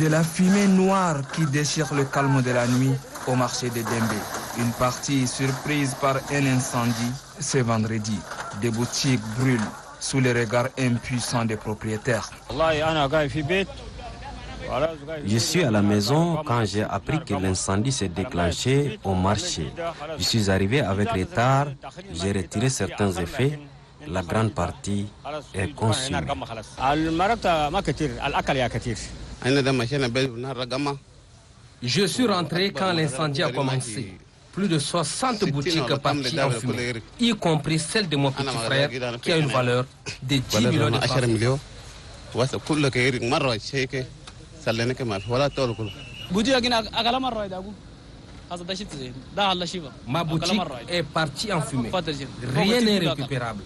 De la fumée noire qui déchire le calme de la nuit au marché de Dembé. Une partie surprise par un incendie ce vendredi. Des boutiques brûlent sous les regards impuissants des propriétaires. Je suis à la maison quand j'ai appris que l'incendie s'est déclenché au marché. Je suis arrivé avec retard, j'ai retiré certains effets. La grande partie est consumée. Je suis rentré quand l'incendie a commencé. Plus de 60 boutiques parties en fumée, y compris celle de mon petit frère qui a une valeur de 10 millions de francs. Ma boutique est partie en fumée. Rien n'est récupérable.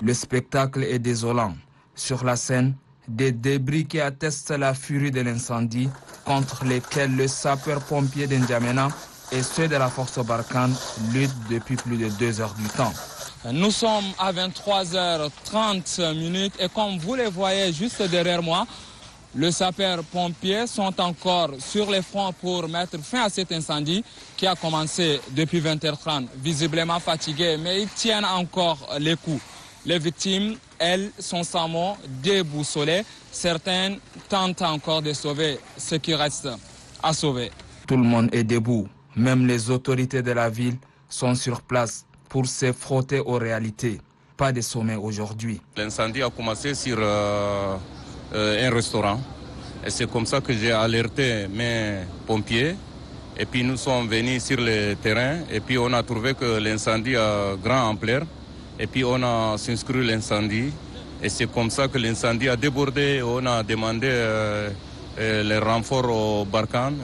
Le spectacle est désolant. Sur la scène, des débris qui attestent la furie de l'incendie contre lesquels le sapeur-pompier d'Indiamena et ceux de la force Barkhane luttent depuis plus de 2 heures du temps. Nous sommes à 23h30 et comme vous les voyez juste derrière moi, les sapeurs-pompiers sont encore sur les fronts pour mettre fin à cet incendie qui a commencé depuis 20h30. Visiblement fatigués, mais ils tiennent encore les coups. Les victimes, elles, sont sans mots, déboussolées. Certaines tentent encore de sauver ce qui reste à sauver. Tout le monde est debout. Même les autorités de la ville sont sur place pour se frotter aux réalités. Pas de sommet aujourd'hui. L'incendie a commencé sur un restaurant. Et c'est comme ça que j'ai alerté mes pompiers. Et puis nous sommes venus sur le terrain. Et puis on a trouvé que l'incendie a grande ampleur. Et puis on a circonscrit l'incendie. Et c'est comme ça que l'incendie a débordé. On a demandé les renforts au Barkhane.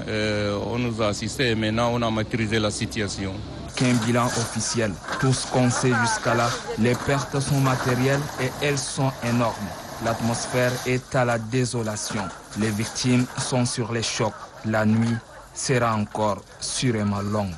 On nous a assistés et maintenant on a maîtrisé la situation. Qu'un bilan officiel. Tout ce qu'on sait jusqu'à là, les pertes sont matérielles et elles sont énormes. L'atmosphère est à la désolation. Les victimes sont sur les chocs. La nuit sera encore sûrement longue.